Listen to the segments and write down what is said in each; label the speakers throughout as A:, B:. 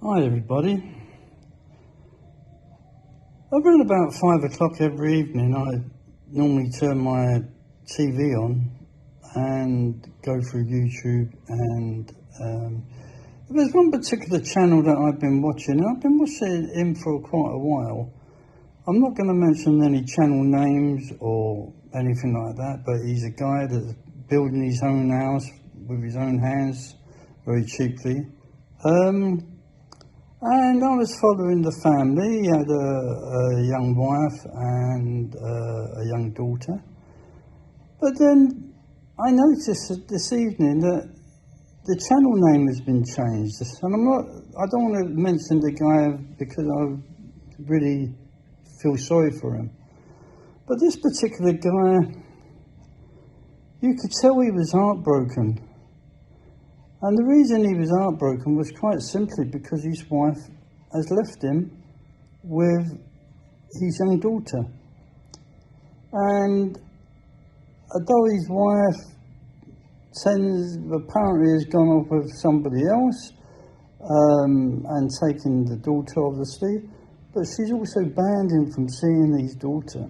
A: Hi everybody. Around about 5 o'clock every evening I normally turn my TV on and go through YouTube, and there's one particular channel that I've been watching. I've been watching him for quite a while. I'm not going to mention any channel names or anything like that, but he's a guy that's building his own house with his own hands very cheaply. And I was following the family. He had a young wife and a young daughter. But then I noticed this evening that the channel name has been changed. And I don't want to mention the guy because I really feel sorry for him. But this particular guy, you could tell he was heartbroken. And the reason he was heartbroken was quite simply because his wife has left him with his young daughter. And although his wife apparently has gone off with somebody else and taken the daughter, obviously, but she's also banned him from seeing his daughter.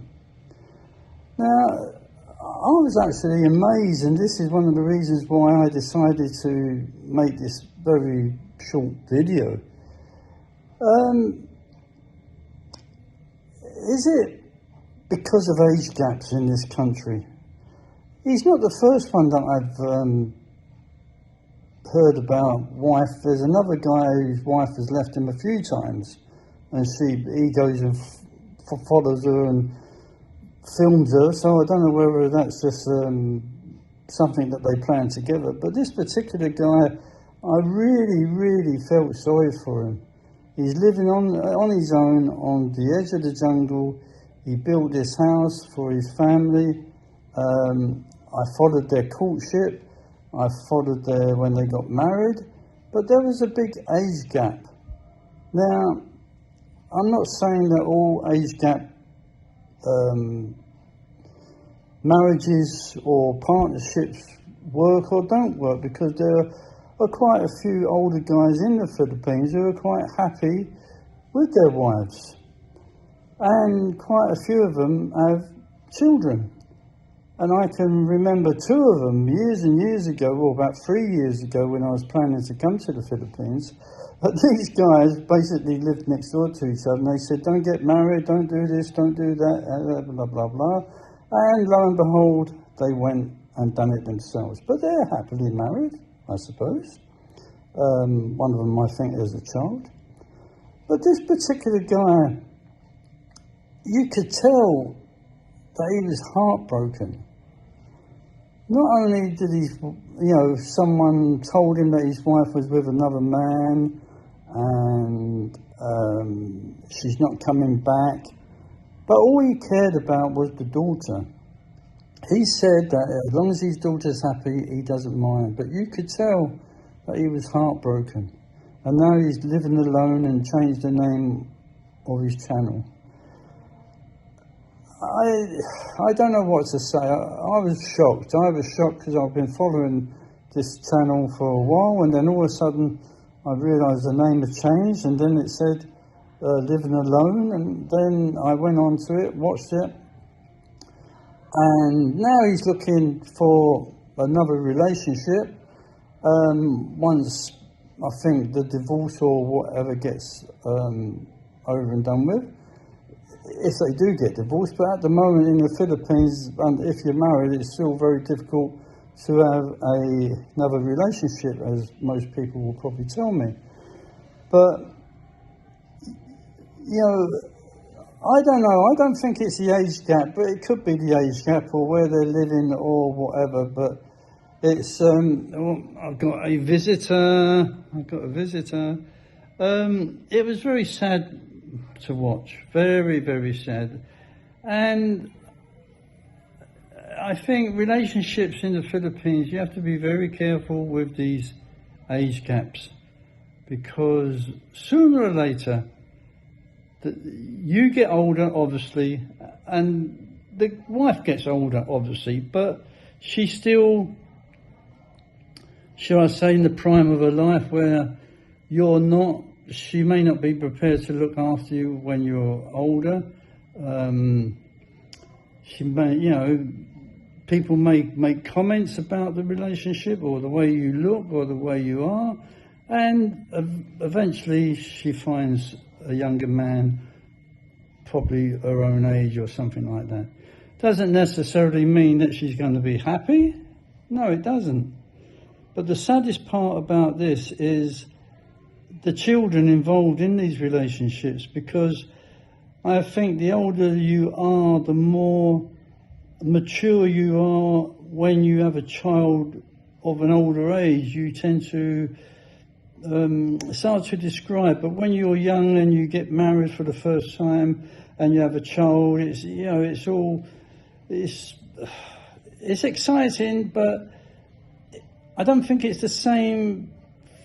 A: Now, I was actually amazed, and this is one of the reasons why I decided to make this very short video. Is it because of age gaps in this country? He's not the first one that I've heard about wife. There's another guy whose wife has left him a few times, and he goes and follows her and films her, so I don't know whether that's just something that they plan together. But this particular guy, I really felt sorry for him. He's living on his own on the edge of the jungle. He built this house for his family. I followed their courtship. I followed when they got married. But there was a big age gap. Now, I'm not saying that all age gap marriages or partnerships work or don't work, because there are quite a few older guys in the Philippines who are quite happy with their wives, and quite a few of them have children. And I can remember two of them years and years ago, or about 3 years ago, when I was planning to come to the Philippines. But these guys basically lived next door to each other, and they said, don't get married, don't do this, don't do that, blah, blah, blah. And lo and behold, they went and done it themselves. But they're happily married, I suppose. One of them, I think, is a child. But this particular guy, you could tell that he was heartbroken. Not only did someone told him that his wife was with another man and she's not coming back, but all he cared about was the daughter. He said that as long as his daughter's happy, he doesn't mind. But you could tell that he was heartbroken. And now he's living alone and changed the name of his channel. I don't know what to say. I was shocked. I was shocked because I've been following this channel for a while, and then all of a sudden I realised the name had changed, and then it said living alone, and then I went on to it, watched it, and now he's looking for another relationship. Once I think the divorce or whatever gets over and done with, if they do get divorced. But at the moment in the Philippines, if you're married, it's still very difficult to have another relationship, as most people will probably tell me. But I don't know. I don't think it's the age gap, but it could be the age gap or where they're living or whatever. But it's I've got a visitor. It was very sad to watch, very sad. And I think relationships in the Philippines, you have to be very careful with these age gaps, because sooner or later you get older, obviously, and the wife gets older, obviously, but she's still, shall I say, in the prime of her life, where you're not she may not be prepared to look after you when you're older. She may, you know, people may make comments about the relationship or the way you look or the way you are, and eventually she finds a younger man, probably her own age or something like that. Doesn't necessarily mean that she's going to be happy. No, it doesn't. But the saddest part about this is the children involved in these relationships, because I think the older you are, the more mature you are. When you have a child of an older age, you tend to, it's hard to describe, but when you're young and you get married for the first time and you have a child, it's, you know, it's exciting, but I don't think it's the same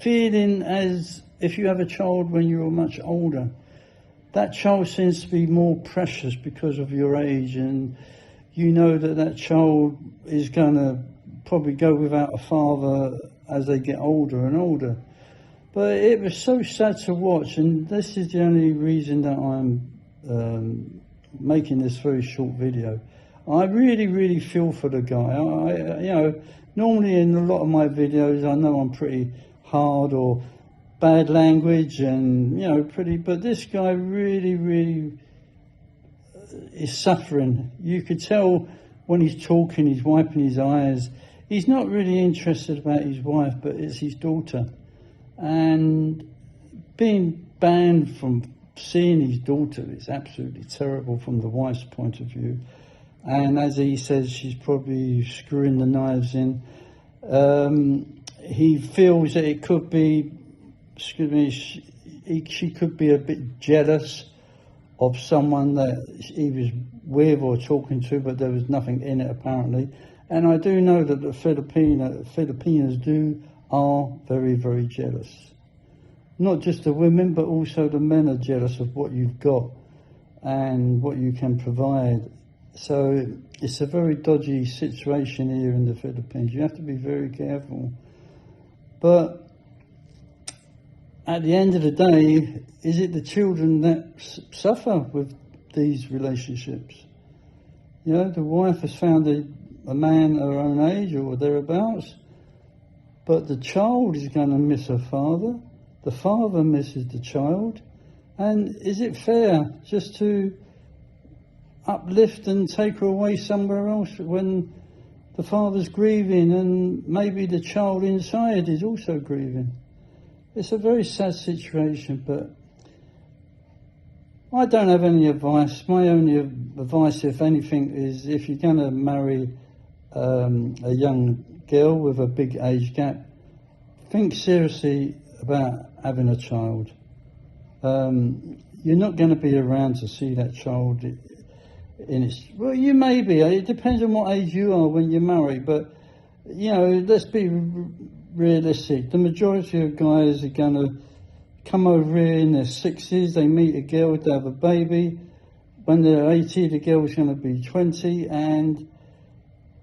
A: feeling as if you have a child when you're much older. That child seems to be more precious because of your age, and you know that child is going to probably go without a father as they get older and older. But it was so sad to watch, and this is the only reason that I'm making this very short video. I really feel for the guy. You know, normally in a lot of my videos, I know I'm pretty hard or bad language and, you know, but this guy really is suffering. You could tell when he's talking, he's wiping his eyes. He's not really interested about his wife, but it's his daughter. And being banned from seeing his daughter is absolutely terrible from the wife's point of view. And as he says, she's probably screwing the knives in. He feels that it could be, she could be a bit jealous of someone that he was with or talking to, but there was nothing in it apparently. And I do know that the Filipinos are very jealous. Not just the women, but also the men are jealous of what you've got and what you can provide. So it's a very dodgy situation here in the Philippines. You have to be very careful. But at the end of the day, is it the children that suffer with these relationships? You know, the wife has found a man her own age or thereabouts, but the child is going to miss her father. The father misses the child. And is it fair just to uplift and take her away somewhere else when the father's grieving and maybe the child inside is also grieving? It's a very sad situation, but I don't have any advice. My only advice, if anything, is if you're going to marry a young girl with a big age gap, think seriously about having a child. You're not going to be around to see that child in its... Well, you may be. It depends on what age you are when you marry, but, you know, let's be realistic. The majority of guys are going to come over here in their 60s, they meet a girl, they have a baby. When they're 80, the girl's going to be 20, and,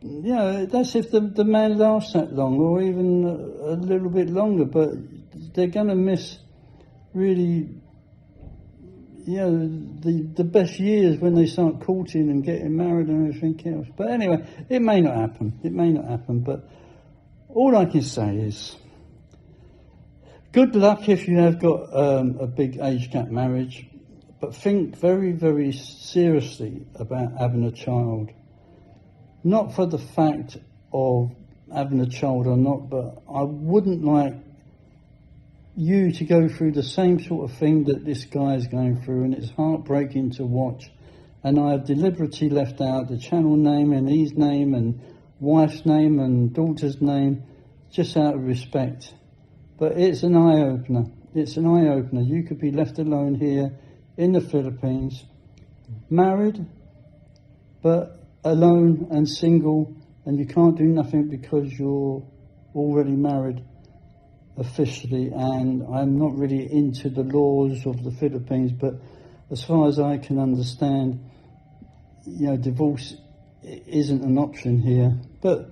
A: you know, that's if the man lasts that long, or even a little bit longer, but they're going to miss really, you know, the best years when they start courting and getting married and everything else. But anyway, it may not happen. It may not happen, but all I can say is good luck if you have got a big age gap marriage, but think very seriously about having a child. Not for the fact of having a child or not, but I wouldn't like you to go through the same sort of thing that this guy is going through, and it's heartbreaking to watch. And I have deliberately left out the channel name and his name and wife's name and daughter's name, just out of respect. But it's an eye-opener. It's an eye-opener. You could be left alone here in the Philippines, married, but alone and single, and you can't do nothing because you're already married officially. And I'm not really into the laws of the Philippines, but as far as I can understand, you know, divorce isn't an option here. But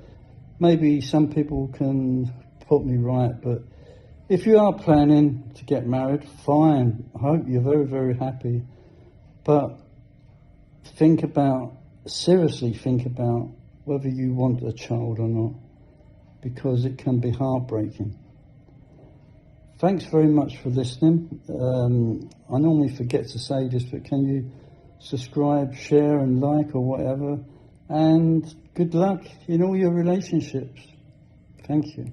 A: maybe some people can put me right, but If you are planning to get married, fine. I hope you're very, very happy. But seriously think about whether you want a child or not, because it can be heartbreaking. Thanks very much for listening. I normally forget to say this, but can you subscribe, share and like or whatever? And good luck in all your relationships. Thank you.